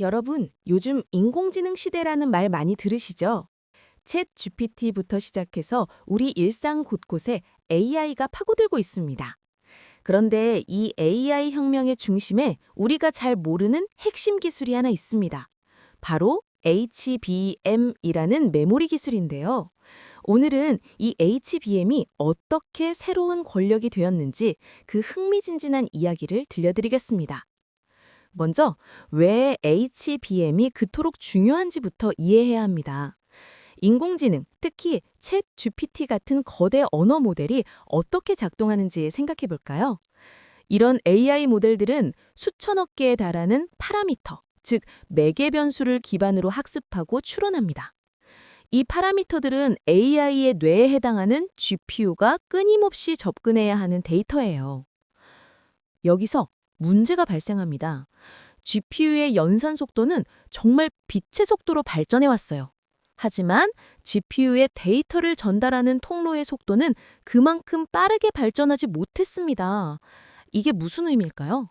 여러분, 요즘 인공지능 시대라는 말 많이 들으시죠? 챗 GPT부터 시작해서 우리 일상 곳곳에 AI가 파고들고 있습니다. 그런데 이 AI 혁명의 중심에 우리가 잘 모르는 핵심 기술이 하나 있습니다. 바로 HBM이라는 메모리 기술인데요. 오늘은 이 HBM이 어떻게 새로운 권력이 되었는지 그 흥미진진한 이야기를 들려드리겠습니다. 먼저 왜 HBM이 그토록 중요한지부터 이해해야 합니다. 인공지능, 특히 챗 GPT 같은 거대 언어 모델이 어떻게 작동하는지 생각해 볼까요? 이런 AI 모델들은 수천억 개에 달하는 파라미터, 즉 매개 변수를 기반으로 학습하고 추론합니다. 이 파라미터들은 AI의 뇌에 해당하는 GPU가 끊임없이 접근해야 하는 데이터예요. 여기서 문제가 발생합니다. GPU의 연산 속도는 정말 빛의 속도로 발전해 왔어요. 하지만 GPU의 데이터를 전달하는 통로의 속도는 그만큼 빠르게 발전하지 못했습니다. 이게 무슨 의미일까요?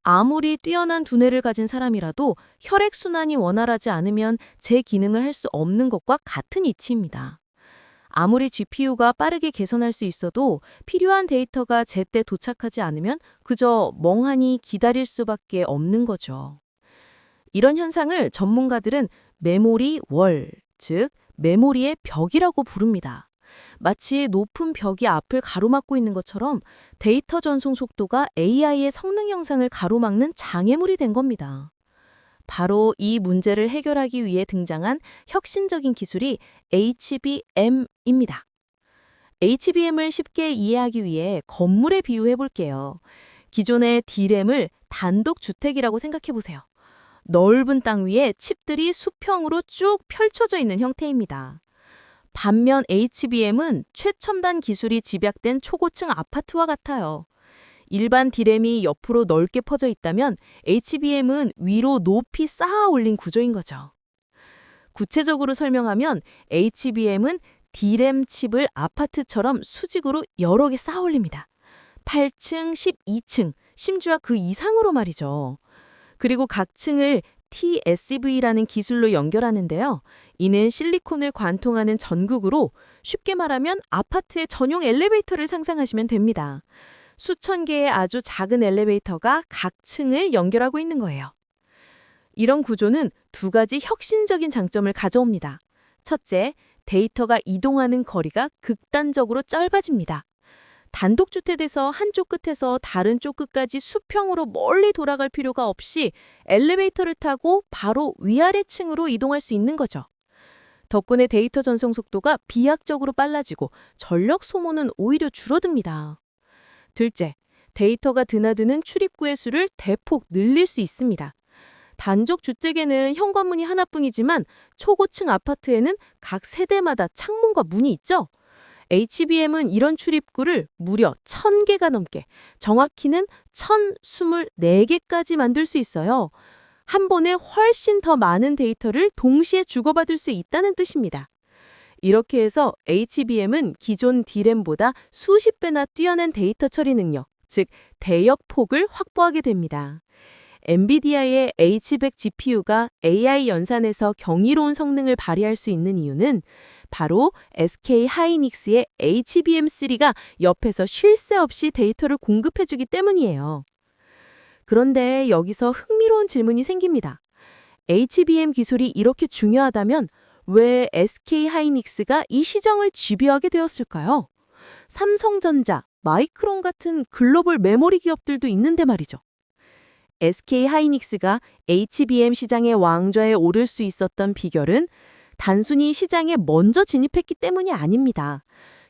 아무리 뛰어난 두뇌를 가진 사람이라도 혈액순환이 원활하지 않으면 제 기능을 할 수 없는 것과 같은 이치입니다. 아무리 GPU가 빠르게 개선할 수 있어도 필요한 데이터가 제때 도착하지 않으면 그저 멍하니 기다릴 수밖에 없는 거죠. 이런 현상을 전문가들은 메모리 월, 즉 메모리의 벽이라고 부릅니다. 마치 높은 벽이 앞을 가로막고 있는 것처럼 데이터 전송 속도가 AI의 성능 향상을 가로막는 장애물이 된 겁니다. 바로 이 문제를 해결하기 위해 등장한 혁신적인 기술이 HBM입니다. HBM을 쉽게 이해하기 위해 건물에 비유해 볼게요. 기존의 D램을 단독 주택이라고 생각해 보세요. 넓은 땅 위에 칩들이 수평으로 쭉 펼쳐져 있는 형태입니다. 반면 HBM은 최첨단 기술이 집약된 초고층 아파트와 같아요. 일반 D램이 옆으로 넓게 퍼져 있다면 HBM은 위로 높이 쌓아 올린 구조인 거죠. 구체적으로 설명하면 HBM은 D램 칩을 아파트처럼 수직으로 여러 개 쌓아 올립니다. 8층, 12층, 심지어 그 이상으로 말이죠. 그리고 각 층을 TSV라는 기술로 연결하는데요. 이는 실리콘을 관통하는 전극으로 쉽게 말하면 아파트의 전용 엘리베이터를 상상하시면 됩니다. 수천 개의 아주 작은 엘리베이터가 각 층을 연결하고 있는 거예요. 이런 구조는 두 가지 혁신적인 장점을 가져옵니다. 첫째, 데이터가 이동하는 거리가 극단적으로 짧아집니다. 단독주택에서 한쪽 끝에서 다른 쪽 끝까지 수평으로 멀리 돌아갈 필요가 없이 엘리베이터를 타고 바로 위아래 층으로 이동할 수 있는 거죠. 덕분에 데이터 전송 속도가 비약적으로 빨라지고 전력 소모는 오히려 줄어듭니다. 둘째, 데이터가 드나드는 출입구의 수를 대폭 늘릴 수 있습니다. 단독 주택에는 현관문이 하나뿐이지만 초고층 아파트에는 각 세대마다 창문과 문이 있죠? HBM은 이런 출입구를 무려 1000개가 넘게, 정확히는 1024개까지 만들 수 있어요. 한 번에 훨씬 더 많은 데이터를 동시에 주고받을 수 있다는 뜻입니다. 이렇게 해서 HBM은 기존 D램보다 수십 배나 뛰어난 데이터 처리 능력, 즉 대역폭을 확보하게 됩니다. 엔비디아의 H100 GPU가 AI 연산에서 경이로운 성능을 발휘할 수 있는 이유는 바로 SK 하이닉스의 HBM3가 옆에서 쉴 새 없이 데이터를 공급해주기 때문이에요. 그런데 여기서 흥미로운 질문이 생깁니다. HBM 기술이 이렇게 중요하다면 왜 SK 하이닉스가 이 시장을 지배하게 되었을까요? 삼성전자, 마이크론 같은 글로벌 메모리 기업들도 있는데 말이죠. SK 하이닉스가 HBM 시장의 왕좌에 오를 수 있었던 비결은 단순히 시장에 먼저 진입했기 때문이 아닙니다.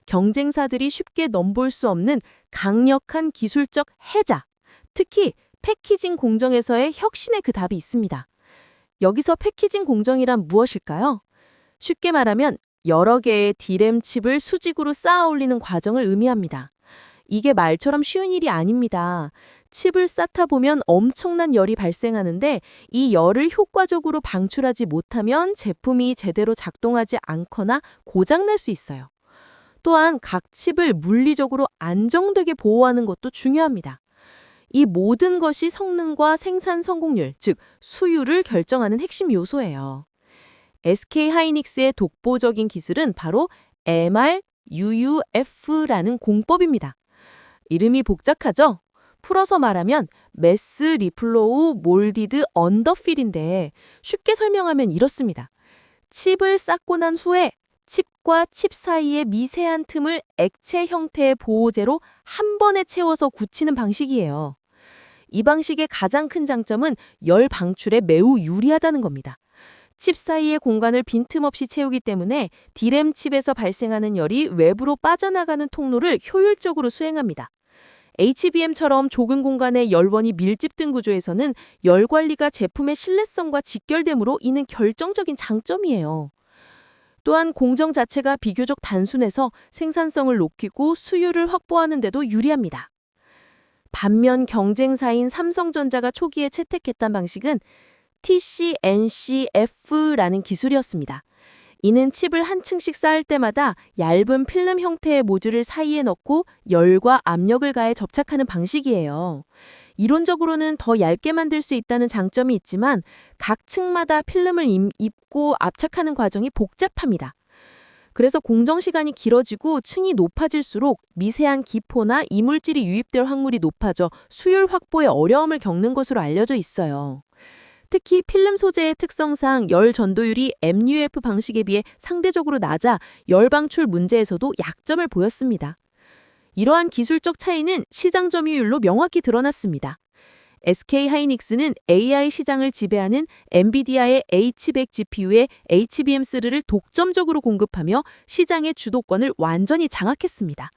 경쟁사들이 쉽게 넘볼 수 없는 강력한 기술적 해자, 특히 패키징 공정에서의 혁신의 그 답이 있습니다. 여기서 패키징 공정이란 무엇일까요? 쉽게 말하면 여러 개의 D램 칩을 수직으로 쌓아 올리는 과정을 의미합니다. 이게 말처럼 쉬운 일이 아닙니다. 칩을 쌓다 보면 엄청난 열이 발생하는데 이 열을 효과적으로 방출하지 못하면 제품이 제대로 작동하지 않거나 고장날 수 있어요. 또한 각 칩을 물리적으로 안정되게 보호하는 것도 중요합니다. 이 모든 것이 성능과 생산 성공률, 즉 수율을 결정하는 핵심 요소예요. SK 하이닉스의 독보적인 기술은 바로 MRUUF라는 공법입니다. 이름이 복잡하죠? 풀어서 말하면 매스 리플로우 몰디드 언더필인데 쉽게 설명하면 이렇습니다. 칩을 쌓고 난 후에 칩과 칩 사이의 미세한 틈을 액체 형태의 보호제로 한 번에 채워서 굳히는 방식이에요. 이 방식의 가장 큰 장점은 열 방출에 매우 유리하다는 겁니다. 칩 사이의 공간을 빈틈없이 채우기 때문에 D램 칩에서 발생하는 열이 외부로 빠져나가는 통로를 효율적으로 수행합니다. HBM처럼 좁은 공간에 열원이 밀집된 구조에서는 열 관리가 제품의 신뢰성과 직결됨으로 이는 결정적인 장점이에요. 또한 공정 자체가 비교적 단순해서 생산성을 높이고 수율을 확보하는 데도 유리합니다. 반면 경쟁사인 삼성전자가 초기에 채택했던 방식은 TCNCF라는 기술이었습니다. 이는 칩을 한 층씩 쌓을 때마다 얇은 필름 형태의 모듈을 사이에 넣고 열과 압력을 가해 접착하는 방식이에요. 이론적으로는 더 얇게 만들 수 있다는 장점이 있지만 각 층마다 필름을 입고 압착하는 과정이 복잡합니다. 그래서 공정 시간이 길어지고 층이 높아질수록 미세한 기포나 이물질이 유입될 확률이 높아져 수율 확보에 어려움을 겪는 것으로 알려져 있어요. 특히 필름 소재의 특성상 열 전도율이 MUF 방식에 비해 상대적으로 낮아 열 방출 문제에서도 약점을 보였습니다. 이러한 기술적 차이는 시장 점유율로 명확히 드러났습니다. SK 하이닉스는 AI 시장을 지배하는 엔비디아의 H100 GPU에 HBM3를 독점적으로 공급하며 시장의 주도권을 완전히 장악했습니다.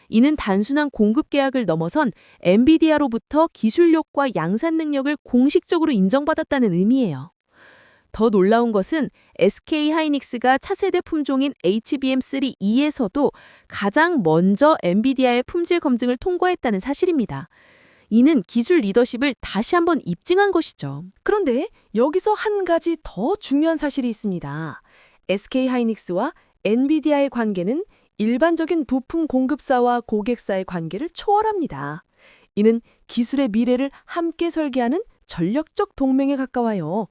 이는 단순한 공급 계약을 넘어선 엔비디아로부터 기술력과 양산 능력을 공식적으로 인정받았다는 의미예요. 더 놀라운 것은 SK 하이닉스가 차세대 품종인 HBM3E에서도 가장 먼저 엔비디아의 품질 검증을 통과했다는 사실입니다. 이는 기술 리더십을 다시 한번 입증한 것이죠. 그런데 여기서 한 가지 더 중요한 사실이 있습니다. SK 하이닉스와 엔비디아의 관계는 일반적인 부품 공급사와 고객사의 관계를 초월합니다. 이는 기술의 미래를 함께 설계하는 전략적 동맹에 가까워요.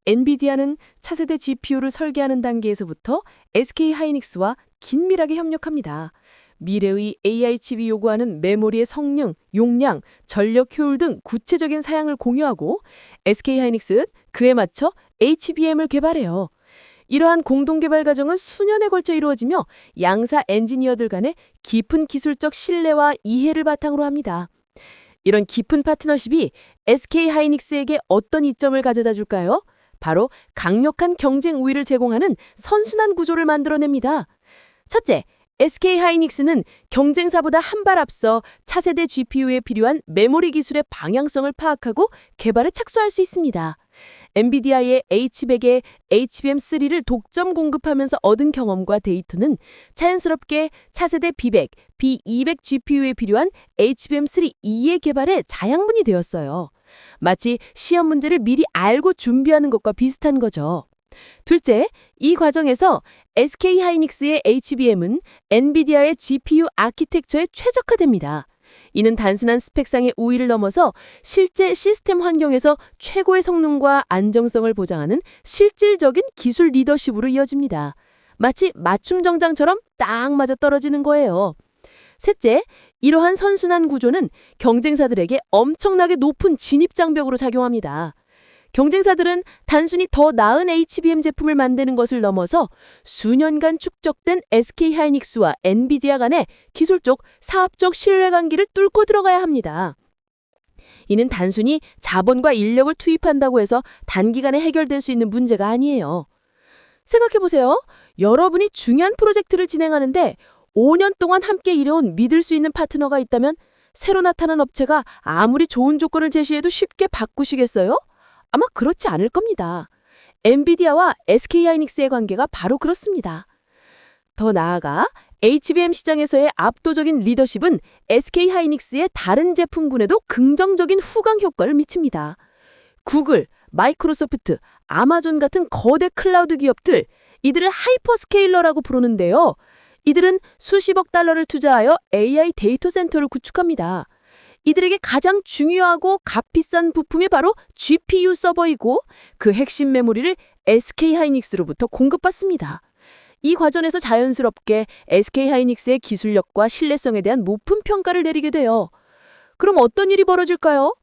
엔비디아는 차세대 GPU를 설계하는 단계에서부터 SK 하이닉스와 긴밀하게 협력합니다. 미래의 AI 칩이 요구하는 메모리의 성능, 용량, 전력 효율 등 구체적인 사양을 공유하고 SK 하이닉스는 그에 맞춰 HBM을 개발해요. 이러한 공동개발 과정은 수년에 걸쳐 이루어지며 양사 엔지니어들 간의 깊은 기술적 신뢰와 이해를 바탕으로 합니다. 이런 깊은 파트너십이 SK 하이닉스에게 어떤 이점을 가져다 줄까요? 바로 강력한 경쟁 우위를 제공하는 선순환 구조를 만들어냅니다. 첫째, SK 하이닉스는 경쟁사보다 한 발 앞서 차세대 GPU에 필요한 메모리 기술의 방향성을 파악하고 개발에 착수할 수 있습니다. 엔비디아의 H100에 HBM3를 독점 공급하면서 얻은 경험과 데이터는 자연스럽게 차세대 B100, B200 GPU에 필요한 HBM3E의 개발에 자양분이 되었어요. 마치 시험 문제를 미리 알고 준비하는 것과 비슷한 거죠. 둘째, 이 과정에서 SK 하이닉스의 HBM은 엔비디아의 GPU 아키텍처에 최적화됩니다. 이는 단순한 스펙상의 우위를 넘어서 실제 시스템 환경에서 최고의 성능과 안정성을 보장하는 실질적인 기술 리더십으로 이어집니다. 마치 맞춤 정장처럼 딱 맞아 떨어지는 거예요. 셋째, 이러한 선순환 구조는 경쟁사들에게 엄청나게 높은 진입장벽으로 작용합니다. 경쟁사들은 단순히 더 나은 HBM 제품을 만드는 것을 넘어서 수년간 축적된 SK 하이닉스와 엔비디아 간의 기술적, 사업적 신뢰관계를 뚫고 들어가야 합니다. 이는 단순히 자본과 인력을 투입한다고 해서 단기간에 해결될 수 있는 문제가 아니에요. 생각해보세요. 여러분이 중요한 프로젝트를 진행하는데 5년 동안 함께 일해온 믿을 수 있는 파트너가 있다면 새로 나타난 업체가 아무리 좋은 조건을 제시해도 쉽게 바꾸시겠어요? 아마 그렇지 않을 겁니다. 엔비디아와 SK 하이닉스의 관계가 바로 그렇습니다. 더 나아가 HBM 시장에서의 압도적인 리더십은 SK 하이닉스의 다른 제품군에도 긍정적인 후광 효과를 미칩니다. 구글, 마이크로소프트, 아마존 같은 거대 클라우드 기업들, 이들을 하이퍼스케일러라고 부르는데요. 이들은 수십억 달러를 투자하여 AI 데이터 센터를 구축합니다. 이들에게 가장 중요하고 값비싼 부품이 바로 GPU 서버이고 그 핵심 메모리를 SK하이닉스로부터 공급받습니다. 이 과정에서 자연스럽게 SK하이닉스의 기술력과 신뢰성에 대한 높은 평가를 내리게 돼요. 그럼 어떤 일이 벌어질까요?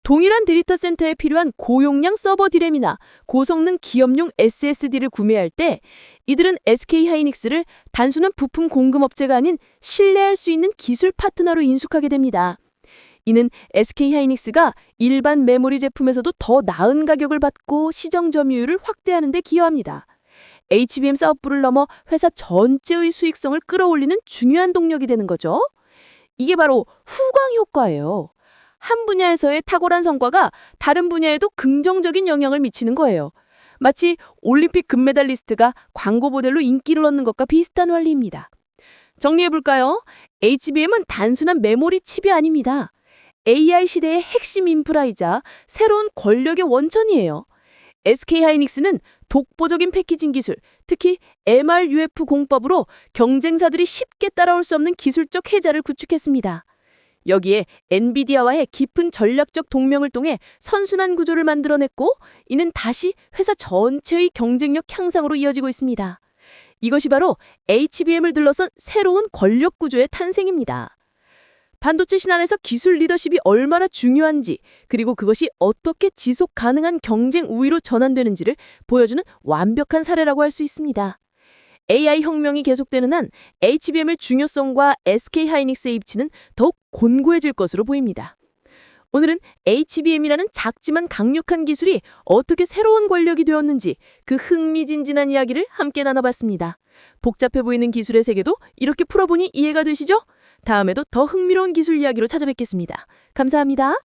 동일한 데이터 센터에 필요한 고용량 서버 디램이나 고성능 기업용 SSD를 구매할 때 이들은 SK하이닉스를 단순한 부품 공급업체가 아닌 신뢰할 수 있는 기술 파트너로 인식하게 됩니다. 이는 SK하이닉스가 일반 메모리 제품에서도 더 나은 가격을 받고 시정 점유율을 확대하는 데 기여합니다. HBM 사업부를 넘어 회사 전체의 수익성을 끌어올리는 중요한 동력이 되는 거죠. 이게 바로 후광 효과예요. 한 분야에서의 탁월한 성과가 다른 분야에도 긍정적인 영향을 미치는 거예요. 마치 올림픽 금메달리스트가 광고 모델로 인기를 얻는 것과 비슷한 원리입니다. 정리해볼까요? HBM은 단순한 메모리 칩이 아닙니다. AI 시대의 핵심 인프라이자 새로운 권력의 원천이에요. SK하이닉스는 독보적인 패키징 기술, 특히 MRUF 공법으로 경쟁사들이 쉽게 따라올 수 없는 기술적 혜자를 구축했습니다. 여기에 엔비디아와의 깊은 전략적 동맹을 통해 선순환 구조를 만들어냈고 이는 다시 회사 전체의 경쟁력 향상으로 이어지고 있습니다. 이것이 바로 HBM을 둘러싼 새로운 권력 구조의 탄생입니다. 반도체 신안에서 기술 리더십이 얼마나 중요한지 그리고 그것이 어떻게 지속 가능한 경쟁 우위로 전환되는지를 보여주는 완벽한 사례라고 할 수 있습니다. AI 혁명이 계속되는 한 HBM의 중요성과 SK하이닉스의 입지는 더욱 곤고해질 것으로 보입니다. 오늘은 HBM이라는 작지만 강력한 기술이 어떻게 새로운 권력이 되었는지 그 흥미진진한 이야기를 함께 나눠봤습니다. 복잡해 보이는 기술의 세계도 이렇게 풀어보니 이해가 되시죠? 다음에도 더 흥미로운 기술 이야기로 찾아뵙겠습니다. 감사합니다.